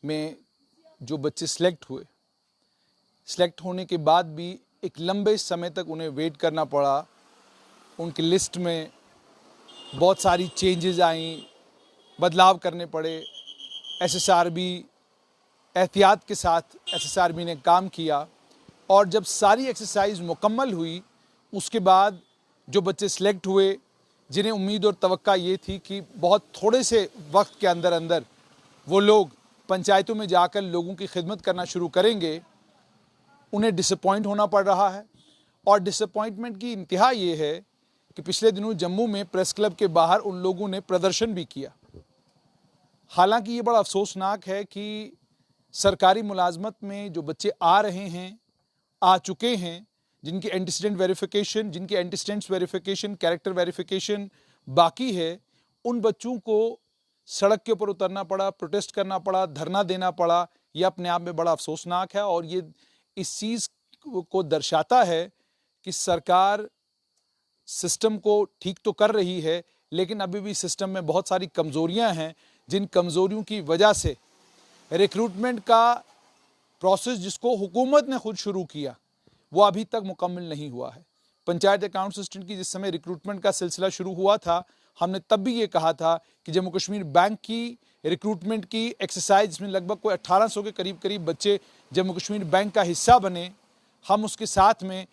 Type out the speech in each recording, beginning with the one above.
में जो बच्चे सिलेक्ट होने के बाद भी एक लंबे समय तक उन्हें वेट करना पड़ा। उनकी लिस्ट में बहुत सारी चेंजेस आई, बदलाव करने पड़े। एसएसआरबी एहतियात के साथ एसएसआरबी ने काम किया और जब सारी एक्सरसाइज मुकम्मल हुई उसके बाद जो बच्चे सिलेक्ट हुए, जिन्हें उम्मीद और तवक्का ये थी कि बहुत थोड़े से वक्त के अंदर अंदर वो लोग पंचायतों में जाकर लोगों की खिदमत करना शुरू करेंगे, उन्हें डिसअपॉइंट होना पड़ रहा है। और डिसअपॉइंटमेंट की इंतहा ये है कि पिछले दिनों जम्मू में प्रेस क्लब के बाहर उन लोगों ने प्रदर्शन भी किया। हालांकि ये बड़ा अफसोसनाक है कि सरकारी मुलाजमत में जो बच्चे आ रहे हैं, आ चुके हैं, जिनकी एंटीसीडेंट वेरिफिकेशन, जिनकी एंटीसीडेंट्स वेरिफिकेशन, कैरेक्टर वेरिफिकेशन बाकी है, उन बच्चों को सड़क के ऊपर उतरना पड़ा, प्रोटेस्ट करना पड़ा, धरना देना पड़ा। ये अपने आप में बड़ा अफसोसनाक है और ये इस चीज़ को दर्शाता है कि सरकार सिस्टम को ठीक तो कर रही है, लेकिन अभी भी सिस्टम में बहुत सारी कमज़ोरियां हैं, जिन कमज़ोरियों की वजह से रिक्रूटमेंट का प्रोसेस जिसको हुकूमत ने खुद शुरू किया वो अभी तक मुकम्मल नहीं हुआ है। पंचायत अकाउंट असिस्टेंट की जिस समय रिक्रूटमेंट का सिलसिला शुरू हुआ था, हमने तब भी ये कहा था कि जम्मू कश्मीर बैंक की रिक्रूटमेंट की एक्सरसाइज में लगभग कोई 1800 के करीब बच्चे जम्मू कश्मीर बैंक का हिस्सा बने। हम उसके साथ में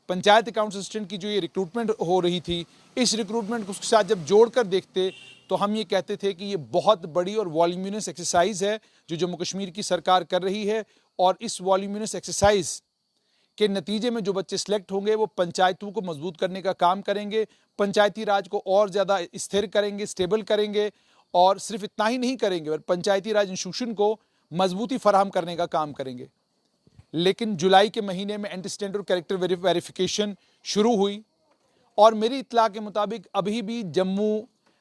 पंचायत अकाउंट असिस्टेंट की जो ये रिक्रूटमेंट हो रही थी, इस रिक्रूटमेंट को उसके साथ जब जोड़ कर देखते तो हम ये कहते थे कि ये बहुत बड़ी और वॉल्यूमिनस एक्सरसाइज है जो जम्मू कश्मीर की सरकार कर रही है। और इस वॉल्यूमिनस एक्सरसाइज के नतीजे में जो बच्चे सिलेक्ट होंगे वो पंचायतों को मजबूत करने का काम करेंगे, पंचायती राज को और ज़्यादा स्थिर करेंगे, स्टेबल करेंगे। और सिर्फ इतना ही नहीं करेंगे, पर पंचायती राज इंस्टीट्यूशन को मजबूती फराहम करने का काम करेंगे। लेकिन जुलाई के महीने में एंटीसीडेंट और कैरेक्टर वेरिफिकेशन शुरू हुई और मेरी इत्तला के मुताबिक अभी भी जम्मू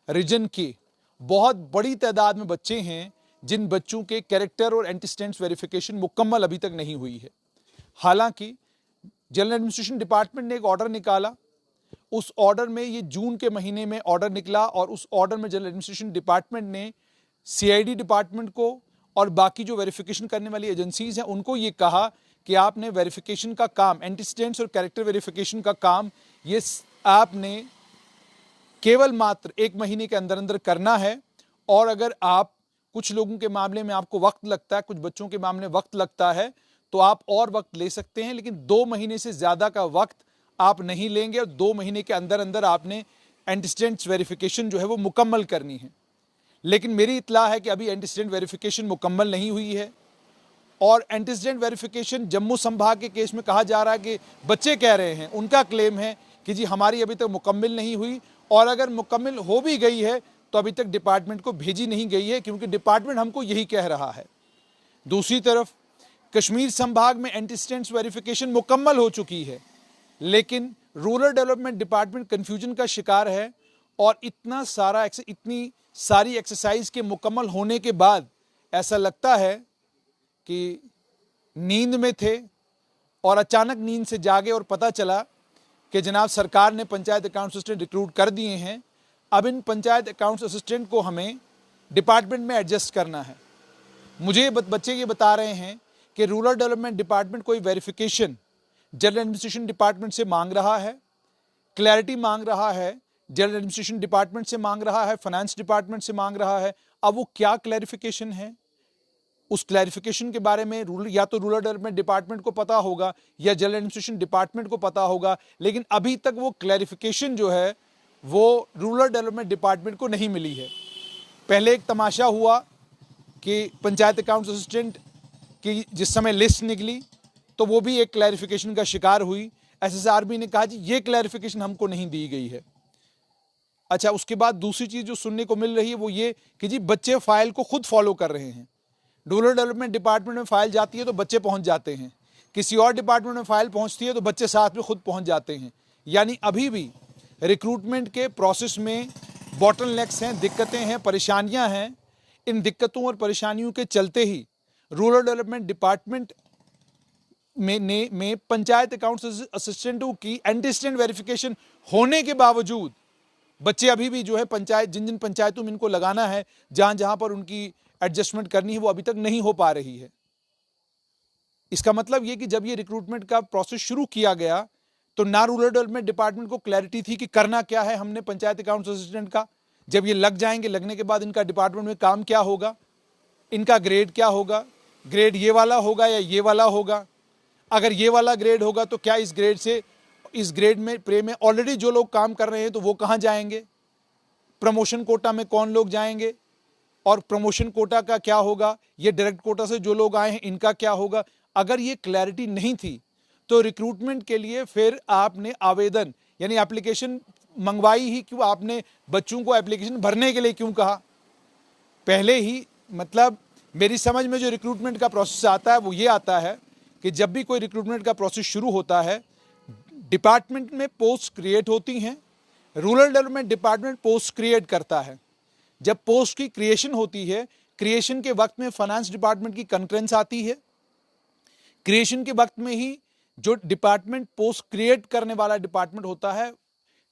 रीजन के बहुत बड़ी तादाद में बच्चे हैं जिन बच्चों के कैरेक्टर और एंटीसीडेंट्स वेरिफिकेशन मुकम्मल अभी तक नहीं हुई है। हालांकि जनरल एडमिनिस्ट्रेशन डिपार्टमेंट ने एक ऑर्डर निकाला, उस ऑर्डर में ये जून के महीने में ऑर्डर निकला और उस ऑर्डर में जनरल एडमिनिस्ट्रेशन डिपार्टमेंट ने सीआईडी डिपार्टमेंट को और बाकी जो वेरिफिकेशन करने वाली एजेंसीज हैं उनको ये कहा कि आपने वेरिफिकेशन का काम, एंटीसीडेंट्स और कैरेक्टर वेरिफिकेशन का काम ये आपने केवल मात्र 1 महीने के अंदर अंदर करना है। और अगर आप कुछ लोगों के मामले में आपको वक्त लगता है, कुछ बच्चों के मामले में वक्त लगता है, तो आप और वक्त ले सकते हैं, लेकिन 2 महीने से ज़्यादा का वक्त आप नहीं लेंगे और 2 महीने के अंदर अंदर आपने एंटीसीडेंट्स वेरिफिकेशन जो है वो मुकम्मल करनी है। लेकिन मेरी इत्तला है कि अभी एंटीसीडेंट वेरिफिकेशन मुकम्मल नहीं हुई है और एंटीसीडेंट वेरिफिकेशन जम्मू संभाग के केस में कहा जा रहा है कि बच्चे कह रहे हैं, उनका क्लेम है कि जी हमारी अभी तक मुकम्मल नहीं हुई और अगर मुकम्मल हो भी गई है तो अभी तक डिपार्टमेंट को भेजी नहीं गई है, क्योंकि डिपार्टमेंट हमको यही कह रहा है। दूसरी तरफ कश्मीर संभाग में एंटीसीडेंट्स वेरिफिकेशन मुकम्मल हो चुकी है, लेकिन रूरल डेवलपमेंट डिपार्टमेंट कन्फ्यूजन का शिकार है और इतनी सारी एक्सरसाइज के मुकम्मल होने के बाद ऐसा लगता है कि नींद में थे और अचानक नींद से जागे और पता चला कि जनाब सरकार ने पंचायत अकाउंट असिस्टेंट रिक्रूट कर दिए हैं। अब इन पंचायत अकाउंट असिस्टेंट को हमें डिपार्टमेंट में एडजस्ट करना है। मुझे बच्चे ये बता रहे हैं कि रूरल डेवलपमेंट डिपार्टमेंट कोई वेरिफिकेशन जनरल एडमिनिस्ट्रेशन डिपार्टमेंट से मांग रहा है, क्लैरिटी मांग रहा है, जनरल एडमिनिस्ट्रेशन डिपार्टमेंट से मांग रहा है, फाइनेंस डिपार्टमेंट से मांग रहा है। अब वो क्या क्लैरिफिकेशन है, उस क्लैरिफिकेशन के बारे में या तो रूरल डेवलपमेंट डिपार्टमेंट को पता होगा या जनरल एडमिनिस्ट्रेशन डिपार्टमेंट को पता होगा, लेकिन अभी तक वो क्लैरिफिकेशन जो है वो रूरल डेवलपमेंट डिपार्टमेंट को नहीं मिली है। पहले एक तमाशा हुआ कि पंचायत अकाउंट असिस्टेंट की जिस समय लिस्ट निकली तो वो भी एक क्लैरिफिकेशन का शिकार हुई। एसएसआरबी ने कहा जी ये क्लैरिफिकेशन हमको नहीं दी गई है। अच्छा, उसके बाद दूसरी चीज़ जो सुनने को मिल रही है वो ये कि जी बच्चे फाइल को खुद फॉलो कर रहे हैं। रूरल डेवलपमेंट डिपार्टमेंट में फाइल जाती है तो बच्चे पहुंच जाते हैं, किसी और डिपार्टमेंट में फाइल पहुंचती है तो बच्चे साथ में खुद पहुंच जाते हैं। यानी अभी भी रिक्रूटमेंट के प्रोसेस में बॉटलनेक्स हैं, दिक्कतें हैं, परेशानियां हैं। इन दिक्कतों और परेशानियों के चलते ही रूरल डेवलपमेंट डिपार्टमेंट में पंचायत अकाउंट असिस्टेंटों की एंटीसीडेंट वेरिफिकेशन होने के बावजूद बच्चे अभी भी जो है जिन जिन पंचायतों में इनको लगाना है, जहां जहां पर उनकी एडजस्टमेंट करनी है वो अभी तक नहीं हो पा रही है। इसका मतलब ये कि जब ये रिक्रूटमेंट का प्रोसेस शुरू किया गया तो ना रूरल डेवलपमेंट डिपार्टमेंट को क्लैरिटी थी कि करना क्या है हमने पंचायत अकाउंट्स असिस्टेंट का। जब ये लग जाएंगे, लगने के बाद इनका डिपार्टमेंट में काम क्या होगा, इनका ग्रेड क्या होगा, ग्रेड ये वाला होगा या ये वाला होगा, अगर ये वाला ग्रेड होगा तो क्या इस ग्रेड से इस ग्रेड में प्रे में ऑलरेडी जो लोग काम कर रहे हैं तो वो कहाँ जाएंगे, प्रमोशन कोटा में कौन लोग जाएंगे, और प्रमोशन कोटा का क्या होगा, ये डायरेक्ट कोटा से जो लोग आए हैं इनका क्या होगा। अगर ये क्लैरिटी नहीं थी तो रिक्रूटमेंट के लिए फिर आपने आवेदन यानी एप्लीकेशन मंगवाई ही क्यों, आपने बच्चों को एप्लीकेशन भरने के लिए क्यों कहा पहले ही। मतलब मेरी समझ में जो रिक्रूटमेंट का प्रोसेस आता है वो ये आता है कि जब भी कोई रिक्रूटमेंट का प्रोसेस शुरू होता है, डिपार्टमेंट में पोस्ट क्रिएट होती हैं, rural development department post create करता है। जब पोस्ट की क्रिएशन होती है, क्रिएशन के वक्त में फाइनेंस डिपार्टमेंट की कंकरेंस आती है। क्रिएशन के वक्त में ही जो डिपार्टमेंट पोस्ट क्रिएट करने वाला डिपार्टमेंट होता है,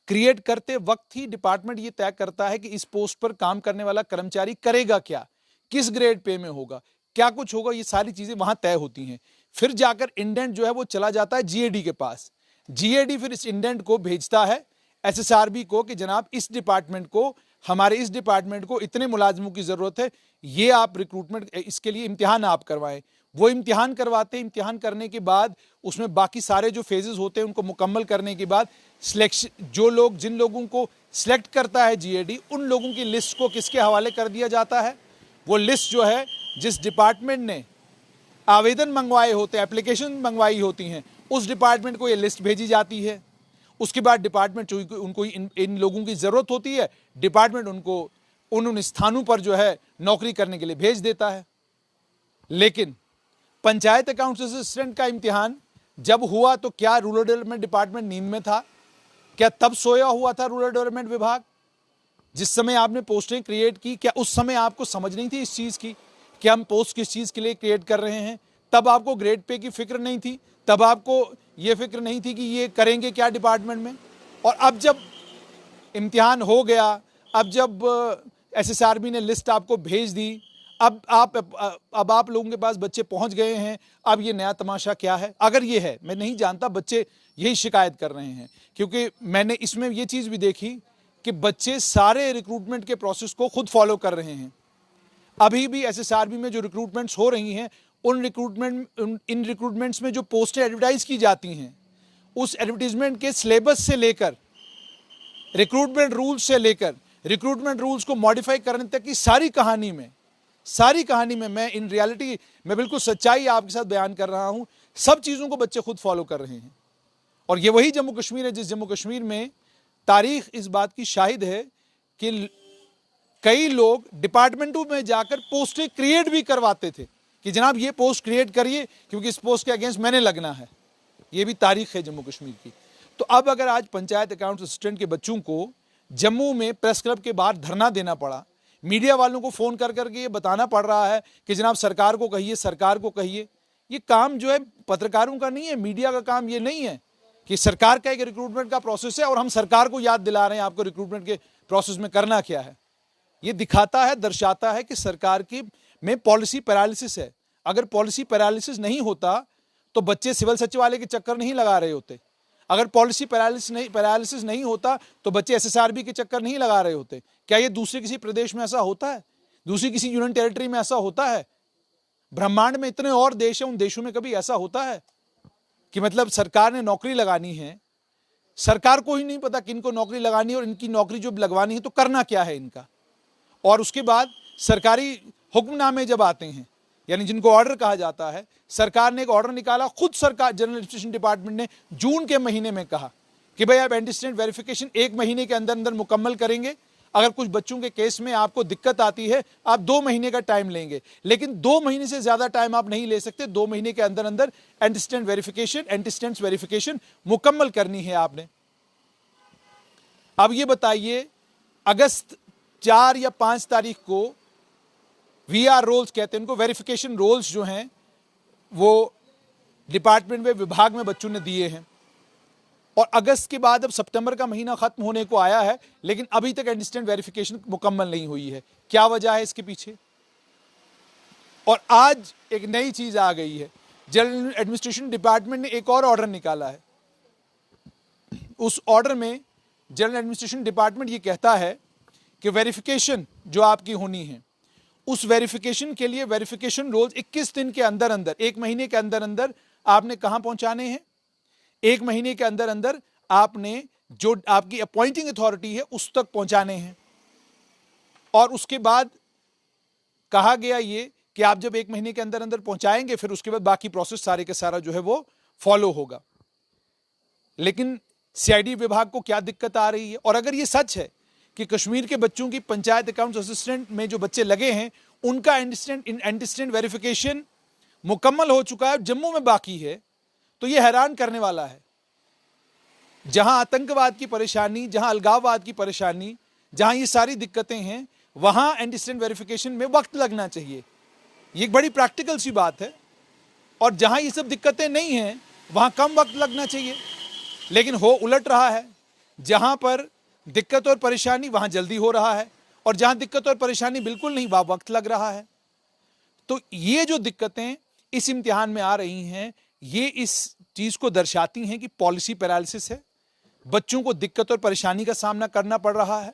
क्रिएट करते वक्त ही डिपार्टमेंट ये तय करता है कि इस पोस्ट पर काम करने वाला कर्मचारी करेगा क्या, किस ग्रेड पे में होगा, क्या कुछ होगा, ये सारी चीजें वहां तय होती हैं। फिर जाकर इंडेंट जो है वो चला जाता है जीएडी के पास। जीएडी फिर इस इंडेंट को भेजता है एसएसआरबी को कि जनाब इस डिपार्टमेंट को, हमारे इस डिपार्टमेंट को इतने मुलाजिमों की जरूरत है, ये आप रिक्रूटमेंट इसके लिए इम्तिहान आप करवाएं। वो इम्तिहान करवाते हैं। इम्तिहान करने के बाद उसमें बाकी सारे जो फेजेस होते हैं उनको मुकम्मल करने के बाद सिलेक्शन, जो लोग जिन लोगों को सिलेक्ट करता है जीएडी, उन लोगों की लिस्ट को किसके हवाले कर दिया जाता है। वो लिस्ट जो है जिस डिपार्टमेंट ने आवेदन मंगवाए होते, एप्लीकेशन मंगवाई होती हैं, उस डिपार्टमेंट को ये लिस्ट भेजी जाती है। उसके बाद डिपार्टमेंट उनको इन लोगों की ज़रूरत होती है, डिपार्टमेंट उनको उन स्थानों पर जो है नौकरी करने के लिए भेज देता है। लेकिन पंचायत अकाउंट्स असिस्टेंट का इम्तिहान जब हुआ तो क्या रूरल डेवलपमेंट डिपार्टमेंट नींद में था? क्या तब सोया हुआ था रूरल डेवलपमेंट विभाग? जिस समय आपने पोस्टें क्रिएट की, क्या उस समय आपको समझ नहीं थी इस चीज़ की कि हम पोस्ट किस चीज़ के लिए क्रिएट कर रहे हैं? तब आपको ग्रेड पे की फिक्र नहीं थी, तब आपको ये फिक्र नहीं थी कि ये करेंगे क्या डिपार्टमेंट में। और अब जब इम्तिहान हो गया, अब जब एसएसआरबी ने लिस्ट आपको भेज दी, अब आप लोगों के पास बच्चे पहुंच गए हैं, अब ये नया तमाशा क्या है? अगर ये है, मैं नहीं जानता, बच्चे यही शिकायत कर रहे हैं, क्योंकि मैंने इसमें ये चीज़ भी देखी कि बच्चे सारे रिक्रूटमेंट के प्रोसेस को खुद फॉलो कर रहे हैं। अभी भी एसएसआरबी में जो रिक्रूटमेंट्स हो रही हैं, इन रिक्रूटमेंट्स में जो पोस्टें एडवर्टाइज की जाती हैं, उस एडवर्टीजमेंट के सिलेबस से लेकर रिक्रूटमेंट रूल्स से लेकर रिक्रूटमेंट रूल्स को मॉडिफाई करने तक की सारी कहानी में मैं इन रियलिटी में बिल्कुल सच्चाई आपके साथ बयान कर रहा हूं, सब चीज़ों को बच्चे खुद फॉलो कर रहे हैं। और ये वही जम्मू कश्मीर है जिस जम्मू कश्मीर में तारीख इस बात की शाहिद है कि कई लोग डिपार्टमेंटों में जाकर पोस्टें क्रिएट भी करवाते थे कि जनाब ये पोस्ट क्रिएट करिए क्योंकि इस पोस्ट के अगेंस्ट मैंने लगना है। ये भी तारीख है जम्मू कश्मीर की। तो अब अगर आज पंचायत अकाउंट असिस्टेंट के बच्चों को जम्मू में प्रेस क्लब के बाहर धरना देना पड़ा, मीडिया वालों को फ़ोन कर करके ये बताना पड़ रहा है कि जनाब सरकार को कहिए, सरकार को कहिए, ये काम जो है पत्रकारों का नहीं है, मीडिया का काम ये नहीं है कि सरकार का एक रिक्रूटमेंट का प्रोसेस है और हम सरकार को याद दिला रहे हैं आपको रिक्रूटमेंट के प्रोसेस में करना क्या है। ये दिखाता है, दर्शाता है कि सरकार की में पॉलिसी पैरालिसिस है। अगर पॉलिसी पैरालिसिस नहीं होता तो बच्चे सिविल सचिवालय के चक्कर नहीं लगा रहे होते। अगर पॉलिसी पैरालिसिस नहीं होता तो बच्चे एसएसआरबी के चक्कर नहीं लगा रहे होते। क्या ये दूसरे किसी प्रदेश में ऐसा होता है? दूसरी किसी यूनियन टेरिटरी में ऐसा होता है? ब्रह्मांड में इतने और देश हैं, उन देशों में कभी ऐसा होता है कि मतलब सरकार ने नौकरी लगानी है, सरकार को ही नहीं पता किनको नौकरी लगानी है और इनकी नौकरी जो लगवानी है तो करना क्या है इनका। और उसके बाद सरकारी हुक्मनामे जब आते हैं, यानी जिनको ऑर्डर कहा जाता है, सरकार ने एक ऑर्डर निकाला, खुद सरकार जनरल एडमिनिस्ट्रेशन डिपार्टमेंट ने जून के महीने में कहा कि भाई आप एंटीस्टेंट वेरिफिकेशन 1 महीने के अंदर अंदर मुकम्मल करेंगे। अगर कुछ बच्चों के केस में आपको दिक्कत आती है आप 2 महीने का टाइम लेंगे, लेकिन 2 महीने से ज्यादा टाइम आप नहीं ले सकते। 2 महीने के अंदर अंदर एंटीस्टेंट्स वेरिफिकेशन मुकम्मल करनी है आपने। अब ये बताइए, अगस्त 4 या 5 तारीख को VR रोल्स कहते हैं उनको, वेरिफिकेशन रोल्स जो हैं वो डिपार्टमेंट में, विभाग में बच्चों ने दिए हैं। और अगस्त के बाद अब सितंबर का महीना खत्म होने को आया है, लेकिन अभी तक एंटीस्टेंट वेरिफिकेशन मुकम्मल नहीं हुई है। क्या वजह है इसके पीछे? और आज एक नई चीज आ गई है, जनरल एडमिनिस्ट्रेशन डिपार्टमेंट ने एक और ऑर्डर निकाला है। उस ऑर्डर में जनरल एडमिनिस्ट्रेशन डिपार्टमेंट ये कहता है कि वेरिफिकेशन जो आपकी होनी है, उस वेरिफिकेशन के लिए वेरिफिकेशन रोल्स 21 दिन के अंदर अंदर, 1 महीने के अंदर अंदर आपने कहां पहुंचाने हैं? 1 महीने के अंदर अंदर आपने जो आपकी अपॉइंटिंग अथॉरिटी है उस तक पहुंचाने हैं। और उसके बाद कहा गया ये कि आप जब 1 महीने के अंदर अंदर पहुंचाएंगे, फिर उसके बाद बाकी प्रोसेस सारे के सारा जो है वो फॉलो होगा। लेकिन सीआईडी विभाग को क्या दिक्कत आ रही है? और अगर ये सच है कि कश्मीर के बच्चों की पंचायत अकाउंट असिस्टेंट में जो बच्चे लगे हैं उनका एंटीस्टेंट वेरिफिकेशन मुकम्मल हो चुका है, जम्मू में बाकी है, तो यह हैरान करने वाला है। जहां आतंकवाद की परेशानी, जहां अलगाववाद की परेशानी, जहां ये सारी दिक्कतें हैं, वहां एंटीस्टेंट वेरिफिकेशन में वक्त लगना चाहिए। ये एक बड़ी प्रैक्टिकल सी बात है। और जहां ये सब दिक्कतें नहीं हैं वहां कम वक्त लगना चाहिए। लेकिन हो उलट रहा है, जहां पर दिक्कत और परेशानी वहां जल्दी हो रहा है, और जहां दिक्कत और परेशानी बिल्कुल नहीं वहां वक्त लग रहा है। तो ये जो दिक्कतें इस इम्तिहान में आ रही हैं, ये इस चीज को दर्शाती हैं कि पॉलिसी पैरालिसिस है। बच्चों को दिक्कत और परेशानी का सामना करना पड़ रहा है,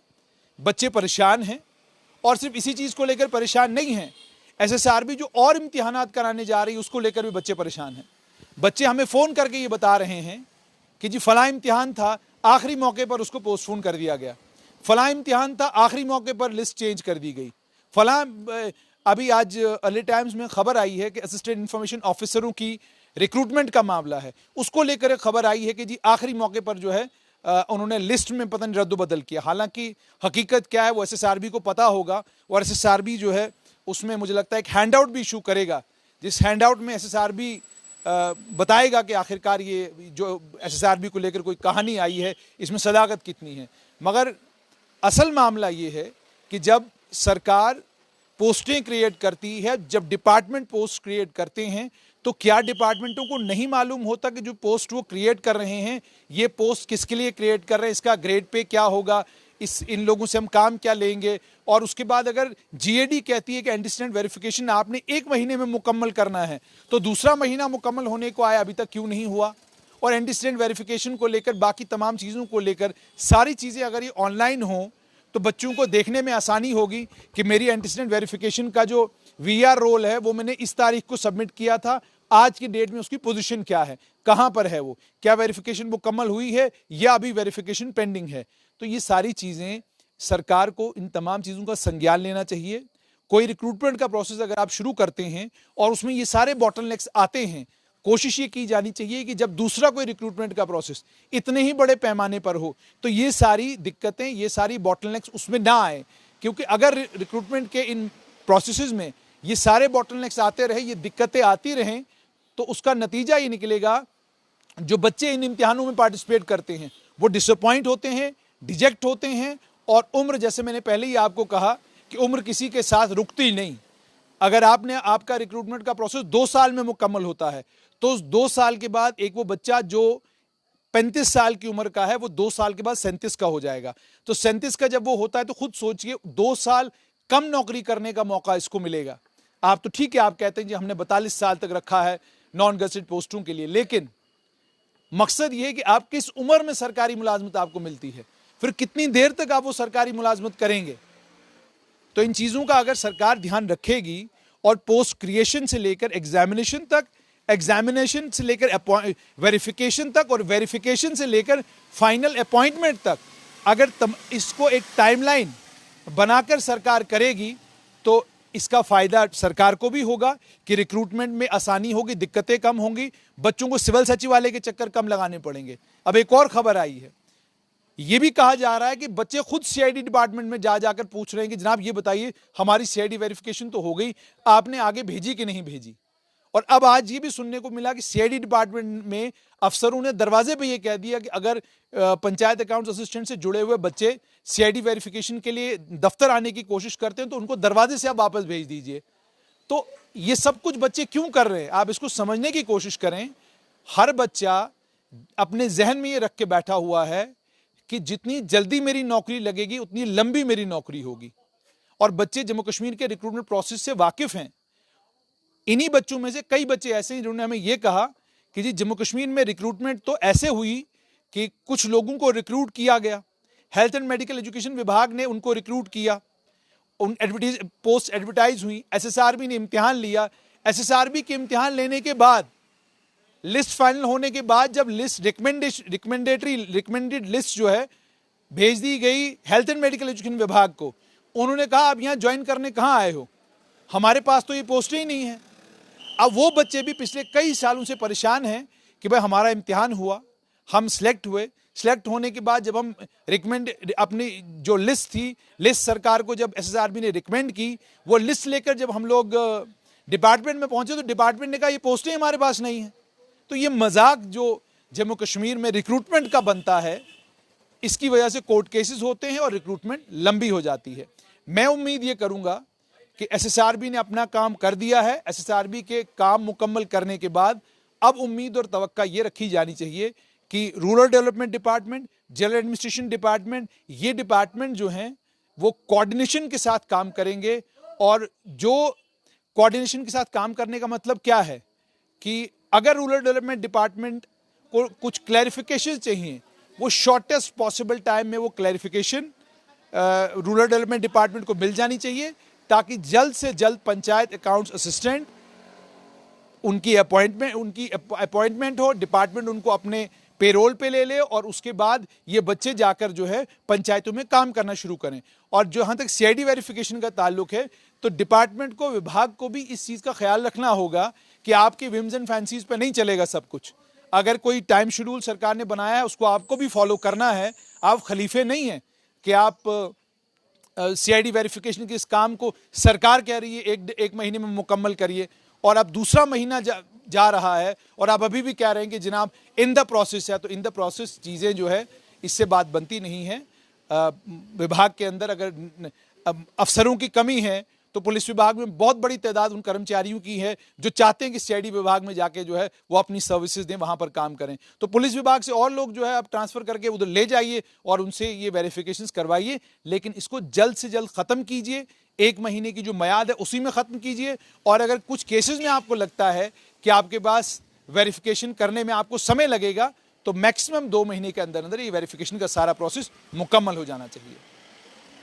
बच्चे परेशान हैं। और सिर्फ इसी चीज को लेकर परेशान नहीं है, एसएसआरबी जो और इम्तिहानात कराने जा रही है उसको लेकर भी बच्चे परेशान हैं। बच्चे हमें फोन करके ये बता रहे हैं कि जी फला इम्तिहान था, आखिरी मौके पर उसको पोस्टपोन कर दिया गया। फला इम्तिहान था, आखिरी मौके पर लिस्ट चेंज कर दी गई। फला अभी आज अर्ली टाइम्स में खबर आई है कि असिस्टेंट इंफॉर्मेशन ऑफिसरों की रिक्रूटमेंट का मामला है, उसको लेकर खबर आई है कि जी आखिरी मौके पर जो है उन्होंने लिस्ट में पता नहीं रद्द-बदल किया। हालांकि हकीकत क्या है वो एसएसआरबी को पता होगा, और एसएसआरबी जो है उसमें मुझे लगता है एक हैंडआउट भी इशू करेगा, जिस हैंडआउट में एसएसआरबी बताएगा कि आखिरकार ये जो एसएसआरबी को लेकर कोई कहानी आई है इसमें सदाकत कितनी है। मगर असल मामला ये है कि जब सरकार पोस्टें क्रिएट करती है, जब डिपार्टमेंट पोस्ट क्रिएट करते हैं, तो क्या डिपार्टमेंटों को नहीं मालूम होता कि जो पोस्ट वो क्रिएट कर रहे हैं, ये पोस्ट किसके लिए क्रिएट कर रहे हैं, इसका ग्रेड पे क्या होगा, इन लोगों से हम काम क्या लेंगे। और उसके बाद अगर जीएडी कहती है कि एंटीस्टेंट वेरिफिकेशन आपने 1 महीने में मुकम्मल करना है, तो दूसरा महीना मुकम्मल होने को आया, अभी तक क्यों नहीं हुआ? और एंटीस्टेंट वेरिफिकेशन को लेकर, बाकी तमाम चीज़ों को लेकर, सारी चीज़ें अगर ये ऑनलाइन हो तो बच्चों को देखने में आसानी होगी कि मेरी एंटीस्टेंट वेरिफिकेशन का जो वीआर रोल है वो मैंने इस तारीख को सबमिट किया था, आज की डेट में उसकी पोजीशन क्या है, कहां पर है वो, क्या वेरिफिकेशन मुकम्मल हुई है या अभी वेरिफिकेशन पेंडिंग है। तो ये सारी चीज़ें सरकार को इन तमाम चीज़ों का संज्ञान लेना चाहिए। कोई रिक्रूटमेंट का प्रोसेस अगर आप शुरू करते हैं और उसमें ये सारे बॉटलनेक्स आते हैं, कोशिश ये की जानी चाहिए कि जब दूसरा कोई रिक्रूटमेंट का प्रोसेस इतने ही बड़े पैमाने पर हो तो ये सारी दिक्कतें, ये सारी बॉटलनेक्स उसमें ना आए। क्योंकि अगर रिक्रूटमेंट के इन प्रोसेसेस में ये सारे बॉटलनेक्स आते रहे, ये दिक्कतें आती रहें, तो उसका नतीजा ये निकलेगा जो बच्चे इन इम्तिहानों में पार्टिसिपेट करते हैं वो डिसअपॉइंट होते हैं, डिजेक्ट होते हैं। और उम्र, जैसे मैंने पहले ही आपको कहा कि उम्र किसी के साथ रुकती नहीं। अगर आपका रिक्रूटमेंट का प्रोसेस 2 साल में मुकम्मल होता है तो 2 साल के बाद एक वो बच्चा जो 35 साल की उम्र का है वो 2 साल के बाद 37 का हो जाएगा। तो 37 का जब वो होता है तो खुद सोचिए 2 साल कम नौकरी करने का मौका इसको मिलेगा। आप तो ठीक है, आप कहते हैं जी हमने 42 साल तक रखा है नॉन गजेटेड पोस्टों के लिए, लेकिन मकसद ये है कि आप किस उम्र में सरकारी मुलाजमत आपको मिलती है, फिर कितनी देर तक आप वो सरकारी मुलाजमत करेंगे। तो इन चीज़ों का अगर सरकार ध्यान रखेगी और पोस्ट क्रिएशन से लेकर एग्जामिनेशन तक, एग्जामिनेशन से लेकर वेरिफिकेशन तक, और वेरिफिकेशन से लेकर फाइनल अपॉइंटमेंट तक अगर इसको एक टाइमलाइन बनाकर सरकार करेगी तो इसका फायदा सरकार को भी होगा कि रिक्रूटमेंट में आसानी होगी, दिक्कतें कम होंगी, बच्चों को सिविल सचिवालय के चक्कर कम लगाने पड़ेंगे। अब एक और खबर आई है, यह भी कहा जा रहा है कि बच्चे खुद सीआईडी डिपार्टमेंट में जाकर पूछ रहे हैं कि जनाब ये बताइए हमारी सीआईडी वेरिफिकेशन तो हो गई, आपने आगे भेजी कि नहीं भेजी। और अब आज ये भी सुनने को मिला कि सीआईडी डिपार्टमेंट में अफसरों ने दरवाजे पे ये कह दिया कि अगर पंचायत अकाउंट्स असिस्टेंट से जुड़े हुए बच्चे सीआईडी वेरिफिकेशन के लिए दफ्तर आने की कोशिश करते हैं तो उनको दरवाजे से आप वापस भेज दीजिए। तो ये सब कुछ बच्चे क्यों कर रहे हैं, आप इसको समझने की कोशिश करें। हर बच्चा अपने जहन में ये रख के बैठा हुआ है कि जितनी जल्दी मेरी नौकरी लगेगी उतनी लंबी मेरी नौकरी होगी। और बच्चे जम्मू कश्मीर के रिक्रूटमेंट प्रोसेस से वाकिफ हैं, इन्हीं बच्चों में से कई बच्चे ऐसे हैं जिन्होंने हमें यह कहा कि जी जम्मू कश्मीर में रिक्रूटमेंट तो ऐसे हुई कि कुछ लोगों को रिक्रूट किया गया, हेल्थ एंड मेडिकल एजुकेशन विभाग ने उनको रिक्रूट किया, उन पोस्ट एडवर्टाइज हुई, एसएसआरबी ने इम्तिहान लिया, एसएसआरबी के इम्तिहान लेने के बाद लिस्ट फाइनल होने के बाद जब लिस्ट रिकमेंडेड लिस्ट जो है भेज दी गई हेल्थ एंड मेडिकल एजुकेशन विभाग को, उन्होंने कहा अब यहाँ ज्वाइन करने कहाँ आए हो, हमारे पास तो ये पोस्टें ही नहीं है। अब वो बच्चे भी पिछले कई सालों से परेशान हैं कि भाई हमारा इम्तिहान हुआ, हम सिलेक्ट हुए, सिलेक्ट होने के बाद जब हम अपनी जो लिस्ट थी, लिस्ट सरकार को जब एसएसआरबी ने रिकमेंड की, वो लिस्ट लेकर जब हम लोग डिपार्टमेंट में पहुंचे तो डिपार्टमेंट ने कहा ये पोस्टें हमारे पास नहीं है। तो ये मजाक जो जम्मू कश्मीर में रिक्रूटमेंट का बनता है, इसकी वजह से कोर्ट केसेस होते हैं और रिक्रूटमेंट लंबी हो जाती है। मैं उम्मीद ये करूंगा कि एसएसआरबी ने अपना काम कर दिया है। एसएसआरबी के काम मुकम्मल करने के बाद अब उम्मीद और तवक्का ये रखी जानी चाहिए कि rural development department, general administration department, ये डिपार्टमेंट जो हैं वो कोऑर्डिनेशन के साथ काम करेंगे। और जो कोऑर्डिनेशन के साथ काम करने का मतलब क्या है कि अगर रूरल डेवलपमेंट डिपार्टमेंट को कुछ क्लैरिफिकेशन चाहिए, वो शॉर्टेस्ट पॉसिबल टाइम में वो क्लैरिफिकेशन रूरल डेवलपमेंट डिपार्टमेंट को मिल जानी चाहिए, ताकि जल्द से जल्द पंचायत अकाउंट्स असिस्टेंट उनकी अपॉइंटमेंट हो, डिपार्टमेंट उनको अपने पेरोल पे ले ले और उसके बाद ये बच्चे जाकर जो है पंचायतों में काम करना शुरू करें। और जहाँ तक सीआईडी वेरिफिकेशन का ताल्लुक है, तो डिपार्टमेंट को, विभाग को भी इस चीज़ का ख्याल रखना होगा कि आपके विम्स एंड फैंसीज पे नहीं चलेगा सब कुछ। अगर कोई टाइम शेड्यूल सरकार ने बनाया है उसको आपको भी फॉलो करना है। आप खलीफे नहीं हैं कि आप सीआईडी वेरिफिकेशन के इस काम को सरकार कह रही है एक महीने में मुकम्मल करिए और अब दूसरा महीना जा रहा है और आप अभी भी कह रहे हैं कि जनाब इन द प्रोसेस है। तो इन द प्रोसेस चीज़ें जो है इससे बात बनती नहीं है। विभाग के अंदर अगर अफसरों की कमी है तो पुलिस विभाग में बहुत बड़ी तादाद उन कर्मचारियों की है जो चाहते हैं कि सीआईडी विभाग में जाके जो है वो अपनी सर्विसेज दें, वहां पर काम करें। तो पुलिस विभाग से और लोग जो है आप ट्रांसफर करके उधर ले जाइए और उनसे ये वेरिफिकेशंस करवाइए, लेकिन इसको जल्द से जल्द खत्म कीजिए। 1 महीने की जो मियाद है उसी में खत्म कीजिए। और अगर कुछ केसेस में आपको लगता है कि आपके पास वेरिफिकेशन करने में आपको समय लगेगा, तो मैक्सिमम 2 महीने के अंदर अंदर ये वेरिफिकेशन का सारा प्रोसेस मुकम्मल हो जाना चाहिए।